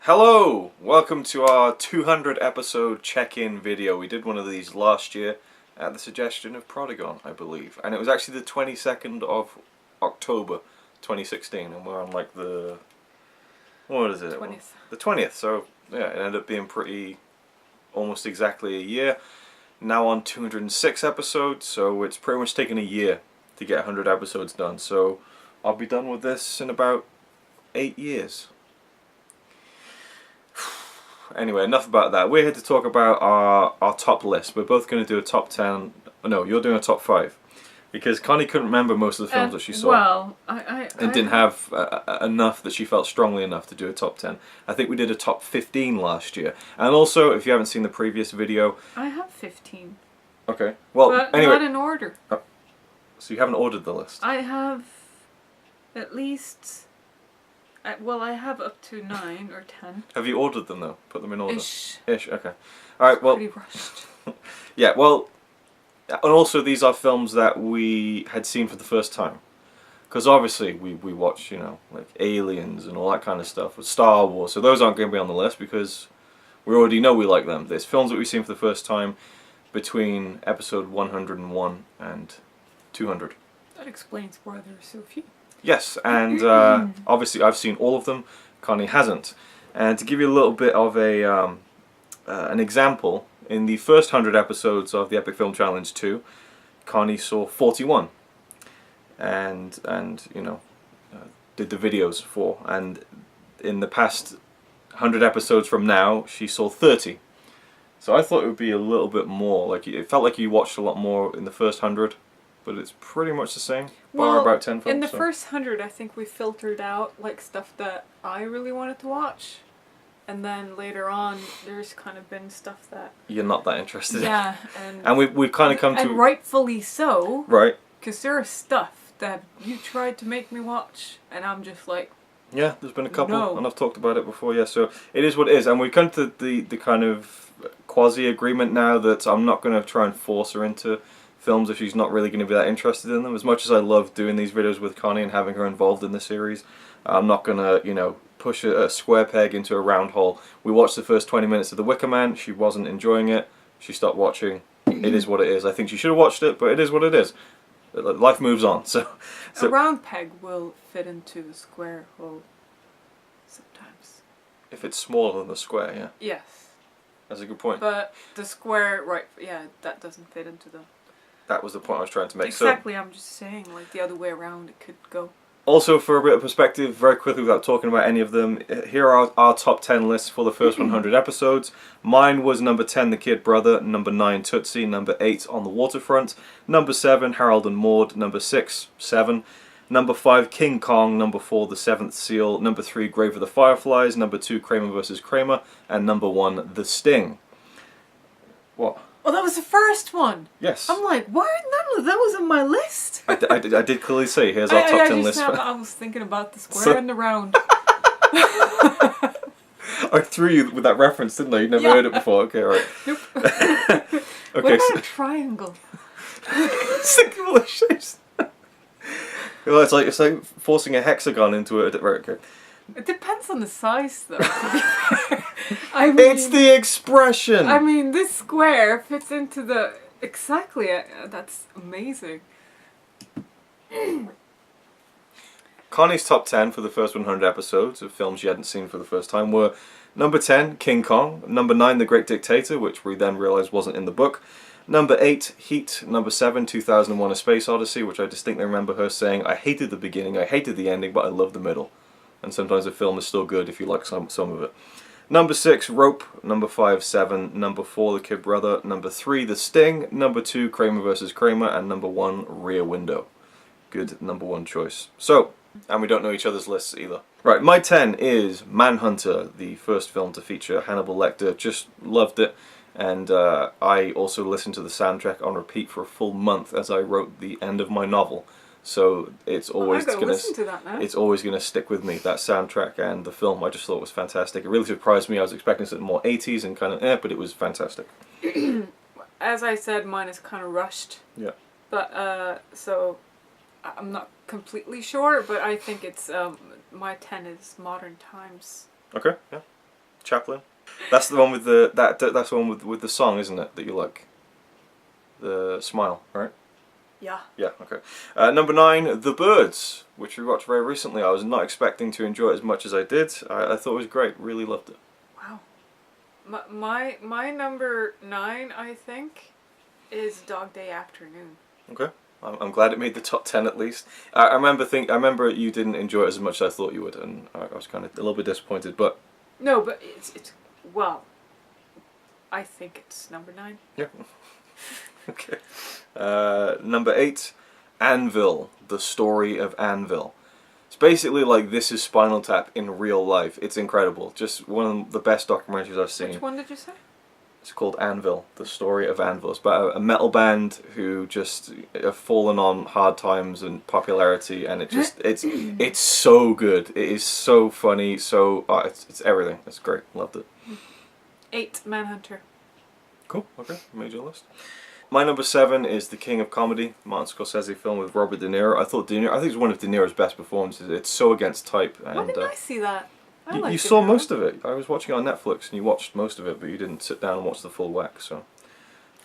Hello! Welcome to our 200 episode check-in video. We did one of these last year at the suggestion of Prodigon, I believe. And it was actually the 22nd of October 2016, and we're on like the... what is it? 20th. The 20th, so yeah, it ended up being pretty... almost exactly a year. Now on 206 episodes, so it's pretty much taken a year to get 100 episodes done. So I'll be done with this in about 8 years. Anyway, enough about that. We're here to talk about our top list. We're both going to do a top 10. No, you're doing a top 5. Because Connie couldn't remember most of the films that she saw. Well, and didn't have enough that she felt strongly enough to do a top 10. I think we did a top 15 last year. And also, if you haven't seen the previous video... I have 15. Okay. Well, but anyway. not in order. Oh, so you haven't ordered the list? I have at least... well, I have up to 9 or 10. Have you ordered them, though? Put them in order? Ish, okay. Alright, well... pretty rushed. Yeah, well... And also, these are films that we had seen for the first time. Because obviously, we watch, you know, like Aliens and all that kind of stuff, with Star Wars, so those aren't going to be on the list because we already know we like them. There's films that we've seen for the first time between episode 101 and 200. That explains why there are so few. Yes, and obviously I've seen all of them, Connie hasn't. And to give you a little bit of a an example, in the first 100 episodes of the Epic Film Challenge 2, Connie saw 41. And you know, did the videos for. And in the past 100 episodes from now, she saw 30. So I thought it would be a little bit more. Like, it felt like you watched a lot more in the first 100. But it's pretty much the same, bar about 10 films. In the first 100, I think we filtered out like stuff that I really wanted to watch. And then later on, there's kind of been stuff that... you're not that interested in. Yeah, and we've kind of come to... and rightfully so. Right. Because there is stuff that you tried to make me watch, and I'm just like... Yeah, there's been a couple, no. and I've talked about it before, yeah, so it is what it is. And we've come to the kind of quasi-agreement now that I'm not going to try and force her into films if she's not really going to be that interested in them. As much as I love doing these videos with Connie and having her involved in the series, I'm not going to, you know, push a square peg into a round hole. We watched the first 20 minutes of The Wicker Man, she wasn't enjoying it, she stopped watching. It is what it is. I think she should have watched it, but it is what it is. Life moves on, so a round peg will fit into the square hole sometimes. If it's smaller than the square, yeah. Yes. That's a good point. But the square, right, yeah, that doesn't fit into the... That was the point I was trying to make. Exactly, so, I'm just saying, like, the other way around it could go. Also, for a bit of perspective, very quickly without talking about any of them, here are our top 10 lists for the first 100 episodes. Mine was number 10, The Kid Brother, number 9, Tootsie, number 8, On the Waterfront, number 7, Harold and Maude, number 6, 7, number 5, King Kong, number 4, The Seventh Seal, number 3, Grave of the Fireflies, number 2, Kramer vs. Kramer, and number 1, The Sting. What? Oh, that was the first one! Yes. I'm like, why none of that was on my list? I did clearly say, here's our top 10 list. I was thinking about the square and the round. I threw you with that reference, didn't I? You'd never heard it before. Okay, alright. Nope. Okay, what about a triangle? Similar shapes. Well, it's like forcing a hexagon into a... Right, okay. It depends on the size, though. I mean, it's the expression! I mean, this square fits into the... Exactly, that's amazing. Connie's top 10 for the first 100 episodes of films she hadn't seen for the first time were number 10, King Kong, number 9, The Great Dictator, which we then realised wasn't in the book, number 8, Heat, number 7, 2001 A Space Odyssey, which I distinctly remember her saying, I hated the beginning, I hated the ending, but I love the middle. And sometimes a film is still good if you like some of it. Number 6, Rope, number 5, 7, number 4, The Kid Brother, number 3, The Sting, number 2, Kramer vs. Kramer, and number 1, Rear Window. Good number 1 choice. So, and we don't know each other's lists either. Right, my 10 is Manhunter, the first film to feature Hannibal Lecter. Just loved it. And I also listened to the soundtrack on repeat for a full month as I wrote the end of my novel. So it's always gonna stick with me, that soundtrack and the film. I just thought it was fantastic. It really surprised me. I was expecting something more 80s and kind of but it was fantastic. As I said, mine is kind of rushed. Yeah. But so I'm not completely sure, but I think it's my 10 is Modern Times. Okay. Yeah. Chaplin. That's the one with that's the one with the song, isn't it? That you like. The Smile, right? Yeah. Yeah. Okay. Number 9, The Birds, which we watched very recently. I was not expecting to enjoy it as much as I did. I thought it was great. Really loved it. Wow. My number 9, I think, is Dog Day Afternoon. Okay. I'm glad it made the top 10 at least. I remember you didn't enjoy it as much as I thought you would, and I was kind of a little bit disappointed. But no, but it's well, I think it's number 9. yeah. Okay. Number 8, Anvil, the story of Anvil. It's basically like This Is Spinal Tap in real life. It's incredible. Just one of the best documentaries I've seen. Which one did you say? It's called Anvil, the story of Anvil. It's about a metal band who just have fallen on hard times and popularity, and it's so good. It is so funny. So it's everything. It's great. Loved it. 8, Manhunter. Cool. Okay, made your list. My number 7 is The King of Comedy, Martin Scorsese film with Robert De Niro. I think it's one of De Niro's best performances. It's so against type. And, Why didn't I see that? You saw most of it. I was watching it on Netflix, and you watched most of it, but you didn't sit down and watch the full whack. So,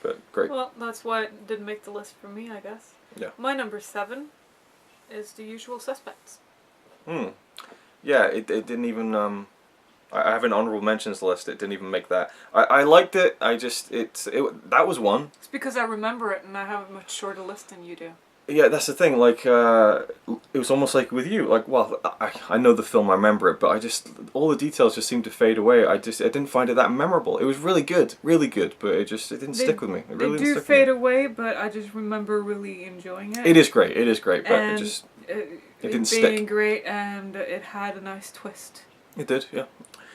but great. Well, that's why it didn't make the list for me, I guess. Yeah. My number 7 is The Usual Suspects. Yeah, it didn't even. I have an honorable mentions list. It didn't even make that. I liked it. That was one. It's because I remember it, and I have a much shorter list than you do. Yeah, that's the thing. Like, it was almost like with you. Like, well, I know the film, I remember it, but all the details just seemed to fade away. I didn't find it that memorable. It was really good, but it didn't stick with me. It really they didn't do stick fade with me. away, but I just remember really enjoying it. It is great, but and it didn't being stick. great, and it had a nice twist. It did, yeah.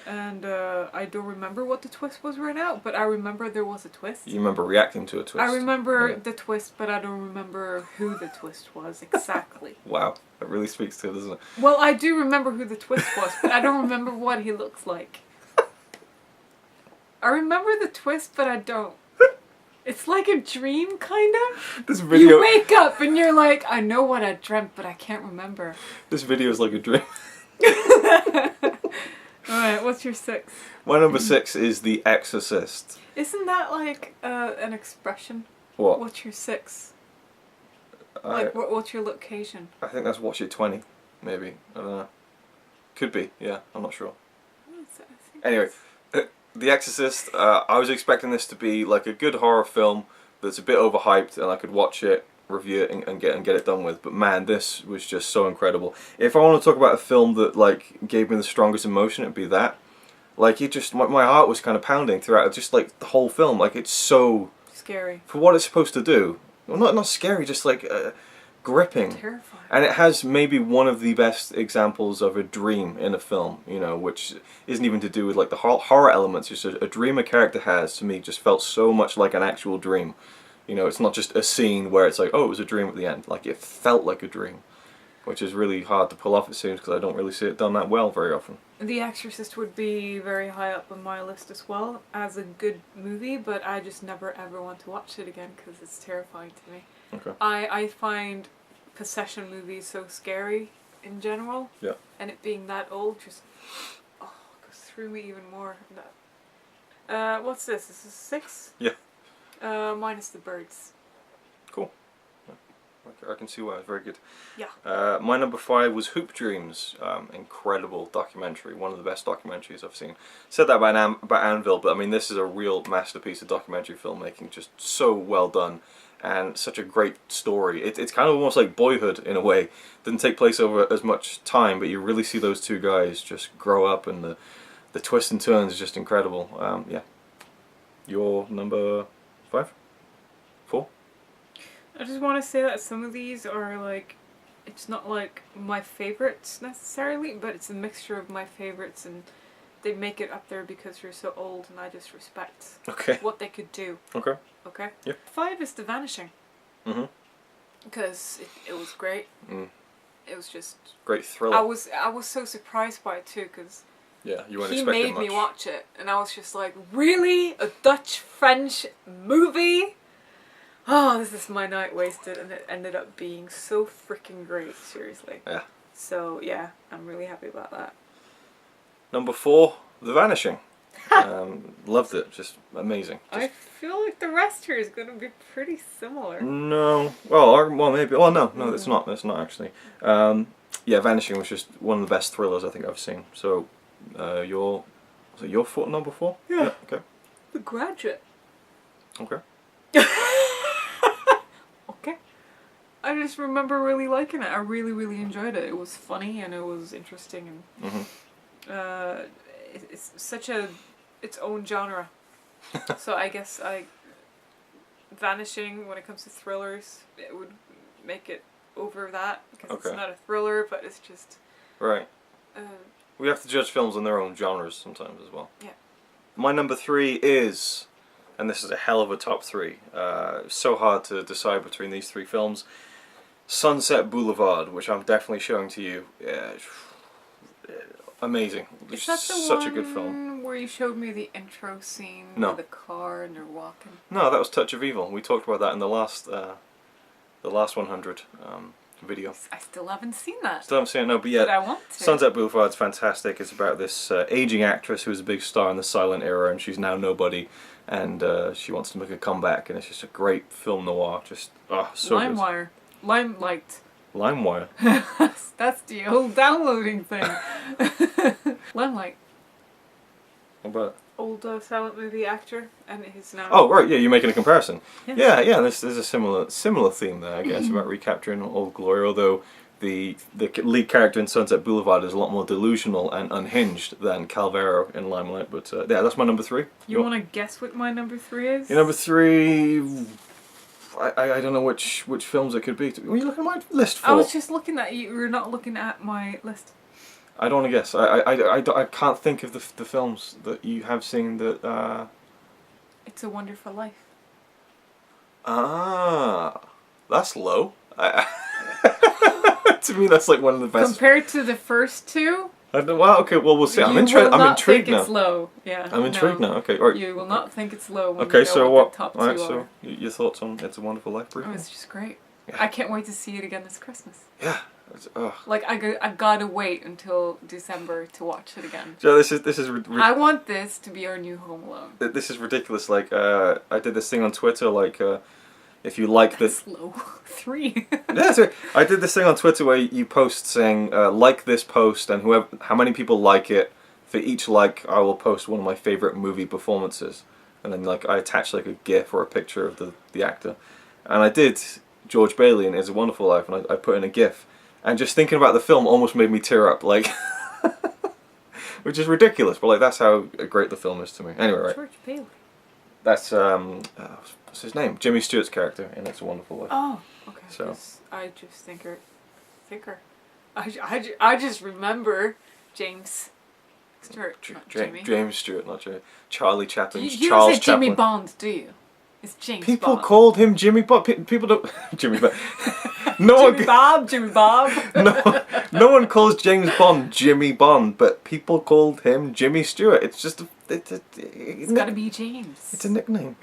And I don't remember what the twist was right now, but I remember there was a twist. You remember reacting to a twist. I remember the twist, but I don't remember who the twist was exactly. Wow, that really speaks to it, doesn't it? Well, I do remember who the twist was, but I don't remember what he looks like. I remember the twist, but I don't. It's like a dream, kind of. This video. You wake up and you're like, I know what I dreamt, but I can't remember. This video is like a dream. Alright, what's your 6? My number 6 is The Exorcist. Isn't that like an expression? What? What's your 6? Like, what's your location? I think that's Watch It 20, maybe. I don't know. Could be, yeah, I'm not sure. Anyway, The Exorcist, I was expecting this to be like a good horror film that's a bit overhyped and I could watch it, review it and get it done with, but man, this was just so incredible. If I want to talk about a film that like gave me the strongest emotion, it'd be that. Like, it just, my heart was kind of pounding throughout, just like the whole film. Like, it's so scary for what it's supposed to do. Well, not scary, just like gripping. Terrifying. And it has maybe one of the best examples of a dream in a film, you know, which isn't even to do with like the horror elements. It's just a dream a character has, to me, just felt so much like an actual dream. You know, it's not just a scene where it's like, oh, it was a dream at the end. Like, it felt like a dream, which is really hard to pull off, it seems, because I don't really see it done that well very often. The Exorcist would be very high up on my list as well as a good movie, but I just never ever want to watch it again because it's terrifying to me. Okay. I find possession movies so scary in general. Yeah. And it being that old just goes through me even more. What's this? This is 6? Yeah. Minus the birds. Cool. I can see why. It's very good. Yeah. My number 5 was Hoop Dreams. Incredible documentary. One of the best documentaries I've seen. Said that about Anvil, but I mean, this is a real masterpiece of documentary filmmaking. Just so well done. And such a great story. It's kind of almost like Boyhood in a way. Didn't take place over as much time, but you really see those two guys just grow up, and the twists and turns is just incredible. Yeah. Your number 5? 4? I just want to say that some of these are like, it's not like my favorites necessarily, but it's a mixture of my favorites, and they make it up there because you're so old, and I just respect what they could do. Okay. Okay? Yeah. 5 is The Vanishing. Mm-hmm. Because it was great. Mm. It was just... Great thriller. I was so surprised by it too, because yeah, you weren't he expecting made me much. watch it, and I was just like, really? A Dutch-French movie? Oh, this is my night wasted, and it ended up being so freaking great, seriously. Yeah. So, yeah, I'm really happy about that. Number 4, The Vanishing. Loved it. Just amazing. I feel like the rest here is going to be pretty similar. No. Well, maybe. Well, no, it's not. It's not actually. Yeah, Vanishing was just one of the best thrillers I think I've seen. So, your number 4? Yeah. Okay. The Graduate. Okay. Okay. I just remember really liking it. I really, really enjoyed it. It was funny and it was interesting and it's such its own genre. So I guess Vanishing, when it comes to thrillers, it would make it over that because it's not a thriller, but it's just right. We have to judge films in their own genres sometimes as well. Yeah. My number 3 is, and this is a hell of a top 3. So hard to decide between these 3 films. Sunset Boulevard, which I'm definitely showing to you. Amazing. Is that the such a good film. Where you showed me the intro scene No. with the car and they're walking? No, that was Touch of Evil. We talked about that in the last 100 video. I still haven't seen that. Still haven't seen it, no, but yeah. But I want to. Sunset Boulevard's fantastic. It's about this aging actress who was a big star in the silent era, and she's now nobody, and she wants to make a comeback, and it's just a great film noir. Just, so good. LimeWire. Limelight. LimeWire. That's the old downloading thing. Limelight. What about it? Old silent movie actor, and he's now. Oh, right, yeah, you're making a comparison. Yes. Yeah, there's a similar theme there, I guess, about recapturing old glory, although the lead character in Sunset Boulevard is a lot more delusional and unhinged than Calvero in Limelight, but yeah, that's my number 3. You want to guess what my number 3 is? Your number 3... I don't know which films it could be. Were you looking at my list for? I was just looking at you. You're not looking at my list. I don't want to guess. I can't think of the films that you have seen that... It's a Wonderful Life. That's low. To me, that's like one of the best. Compared to the first 2? Well, okay, well, we'll see. I'm intrigued now. It's low. Yeah. I'm intrigued now. Okay, all right. You will not think it's low when okay, you know so what the top 2 all right, are. so your thoughts on It's a Wonderful Life, briefly? Oh, it's just great. Yeah. I can't wait to see it again this Christmas. Yeah. Like I gotta wait until December to watch it again. So this is I want this to be our new Home Alone. This is ridiculous. Like I did this thing on Twitter. Like if you like this, low 3. yeah, so I did this thing on Twitter where you post saying like this post, and how many people like it. For each like, I will post one of my favorite movie performances, and then like I attach like a GIF or a picture of the actor, and I did George Bailey in It's a Wonderful Life, and I put in a GIF. And just thinking about the film almost made me tear up, like, which is ridiculous, but like that's how great the film is to me. Anyway, right? George Bailey. That's what's his name? Jimmy Stewart's character in It's a Wonderful Life. Oh, okay. So I just thinker. I just remember James Stewart, not Jimmy. James Stewart, not Jimmy. Charlie Chaplin. You Charles don't say Chaplin. Jimmy Bond, do you? It's James People Bond. called him Jimmy Bond. People don't. Jimmy Bond. No Jimmy Bob. no one calls James Bond Jimmy Bond, but people called him Jimmy Stewart. It's just it's got to be James. It's a nickname.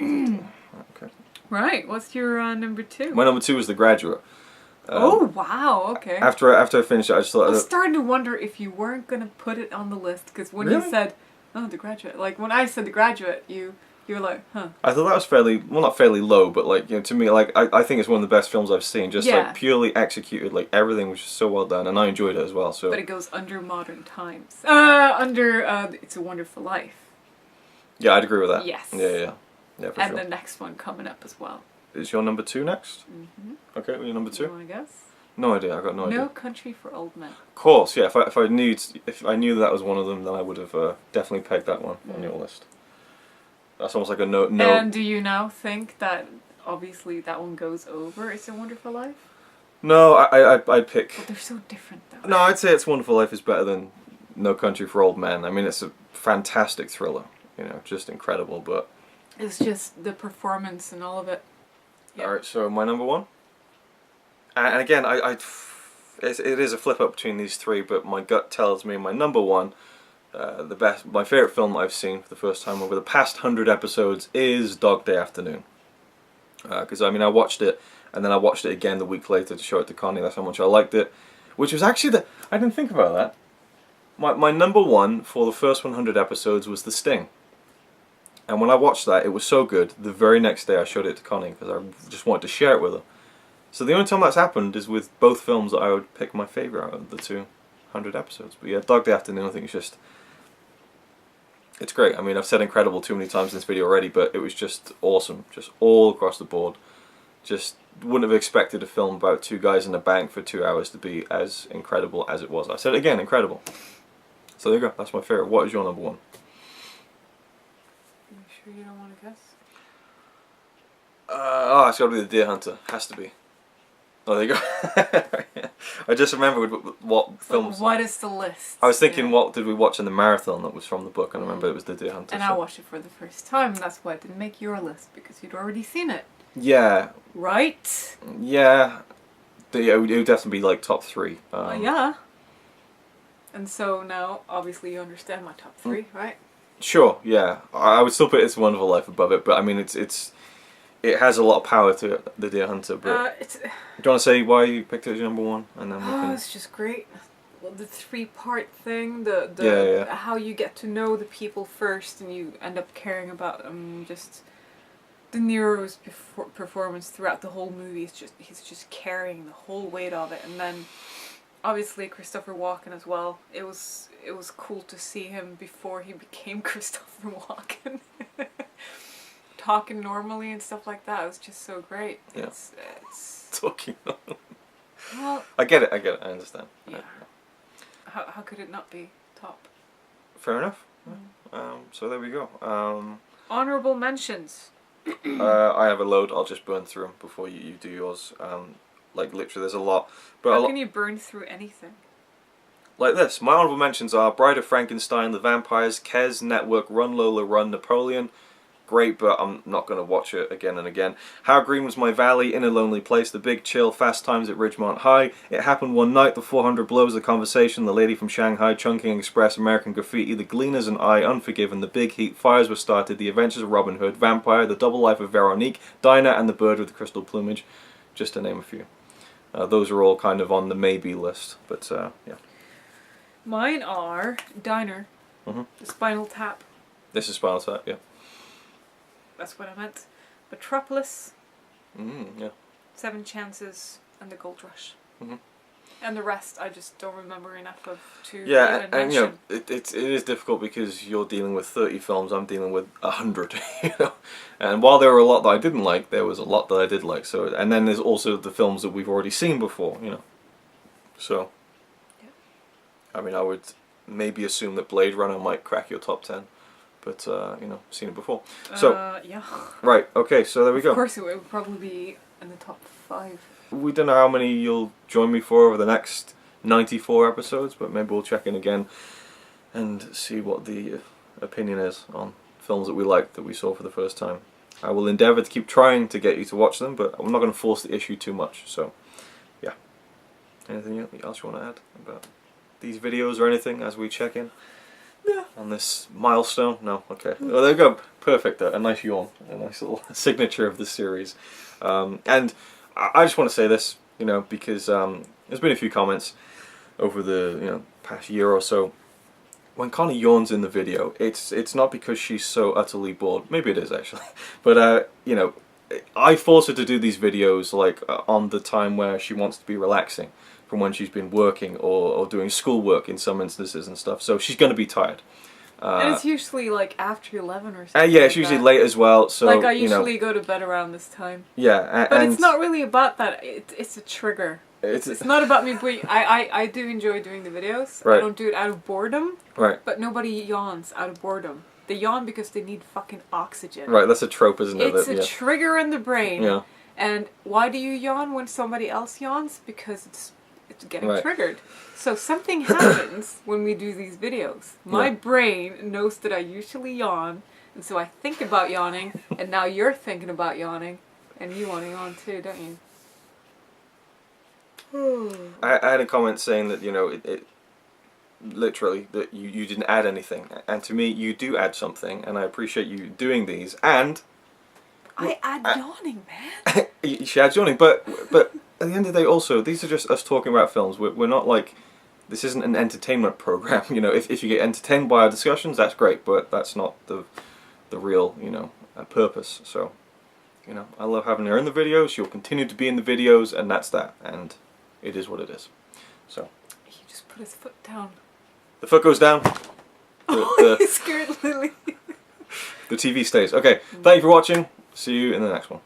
Okay. Right. What's your number 2? My number 2 is The Graduate. Oh wow! Okay. After I finished it, I just thought. I was starting to wonder if you weren't gonna put it on the list because when you said, "Oh, The Graduate," like when I said The Graduate, you were like, "Huh." I thought that was not fairly low, but like to me, like I think it's one of the best films I've seen. Just like purely executed, like everything was just so well done, and I enjoyed it as well. So. But it goes under Modern Times. Under It's a Wonderful Life. Yeah, I'd agree with that. Yes. Yeah, for and sure. the next one coming up as well. Is your number 2 next? Mm-hmm. Okay, well, your number 2. You want to guess? No idea. I got no idea. No Country for Old Men. Of course, yeah. If I knew that was one of them, then I would have definitely pegged that one on your list. That's almost like a no. And do you now think that obviously that one goes over It's a Wonderful Life? No, I'd pick. But they're so different though. No, I'd say It's a Wonderful Life is better than No Country for Old Men. I mean, it's a fantastic thriller. You know, just incredible. But it's just the performance and all of it. Yep. All right, so my number 1. And again, it is a flip up between these 3, but my gut tells me my number 1, my favorite film I've seen for the first time over the past 100 episodes is Dog Day Afternoon. Because I mean, I watched it, and then I watched it again the week later to show it to Connie. That's how much I liked it. Which was actually I didn't think about that. My number 1 for the first 100 episodes was The Sting. And when I watched that, it was so good. The very next day I showed it to Connie because I just wanted to share it with her. So the only time that's happened is with both films that I would pick my favourite out of the 200 episodes. But yeah, Dog Day Afternoon, I think it's just... It's great. I mean, I've said incredible too many times in this video already, but it was just awesome. Just all across the board. Just wouldn't have expected a film about two guys in a bank for 2 hours to be as incredible as it was. I said it again, incredible. So there you go. That's my favourite. What is your number one? Are you sure you don't want to guess? It's got to be The Deer Hunter. Has to be. Oh, there you go. I just remembered what films... What is the list? I was thinking, what did we watch in the marathon that was from the book, and I remember it was The Deer Hunter. And I watched it for the first time, and that's why it didn't make your list, because you'd already seen it. Yeah. Right? Yeah. It would definitely be like top three. Yeah. And so now, obviously, you understand my top three, right? Sure, yeah. I would still put It's a Wonderful Life above it, but I mean, it has a lot of power to it, The Deer Hunter. But do you want to say why you picked it as your number one, and then we can... it's just great. Well, the 3-part thing, how you get to know the people first, and you end up caring about them. Just De Niro's performance throughout the whole movie is he's just carrying the whole weight of it, and then obviously Christopher Walken as well. It was cool to see him before he became Christopher Walken. Talking normally and stuff like that. It was just so great. Yeah. It's talking normally. Well, I get it, I understand. Yeah. How could it not be top? Fair enough. So there we go. Honourable mentions. I have a load. I'll just burn through them before you do yours. Like literally there's a lot. But how can you burn through anything? Like this. My honourable mentions are Bride of Frankenstein, The Vampires, Kes, Network, Run Lola Run, Napoleon. Great, but I'm not going to watch it again and again. How Green Was My Valley, In a Lonely Place, The Big Chill, Fast Times at Ridgemont High, It Happened One Night, The 400 Blows, The Conversation, The Lady from Shanghai, Chungking Express, American Graffiti, The Gleaners and I, Unforgiven, The Big Heat, Fires Were Started, The Adventures of Robin Hood, Vampire, The Double Life of Veronique, Dinah and the Bird with the Crystal Plumage, just to name a few. Those are all kind of on the maybe list, but yeah. Mine are Diner, The Spinal Tap. This is Spinal Tap, yeah. That's what I meant. Metropolis, yeah. 7 Chances, and The Gold Rush. And the rest I just don't remember enough of to even mention. And you know, it is difficult because you're dealing with 30 films, I'm dealing with 100, you know. And while there were a lot that I didn't like, there was a lot that I did like. So, and then there's also the films that we've already seen before, you know. So, yeah. I mean, I would maybe assume that Blade Runner might crack your top 10. But, you know, seen it before. So, yeah. Right, okay, so there we go. Of course it would probably be in the top 5. We don't know how many you'll join me for over the next 94 episodes, but maybe we'll check in again and see what the opinion is on films that we liked that we saw for the first time. I will endeavour to keep trying to get you to watch them, but I'm not going to force the issue too much, so, yeah. Anything else you want to add about these videos or anything as we check in? Yeah. On this milestone? No? Okay. Well, there you go. Perfect. A nice yawn. A nice little signature of the series. And I just want to say this, you know, because there's been a few comments over the past year or so. When Connie yawns in the video, it's not because she's so utterly bored. Maybe it is, actually. But, you know, I force her to do these videos, like, on the time where she wants to be relaxing. From when she's been working or doing schoolwork in some instances and stuff. So she's going to be tired. And it's usually like after 11 or something. Yeah, it's usually late as well. So like I usually go to bed around this time. Yeah. But it's not really about that. It's a trigger. It's not about me. I do enjoy doing the videos. Right. I don't do it out of boredom. Right. But nobody yawns out of boredom. They yawn because they need fucking oxygen. Right, that's a trope, isn't it? It's a trigger in the brain. Yeah. And why do you yawn when somebody else yawns? Because it's getting triggered. So something happens when we do these videos. My brain knows that I usually yawn, and so I think about yawning, and now you're thinking about yawning, and you want to yawn too, don't you? I had a comment saying that, you know, it literally, that you didn't add anything. And to me, you do add something, and I appreciate you doing these, and... I add yawning, man! She adds yawning, but at the end of the day, also, these are just us talking about films. We're not like, this isn't an entertainment program. You know, if you get entertained by our discussions, that's great, but that's not the the real, you know, purpose. So, you know, I love having her in the videos. She'll continue to be in the videos, and that's that. And it is what it is. So. He just put his foot down. The foot goes down. He scared Lily. The TV stays. Okay, thank you for watching. See you in the next one.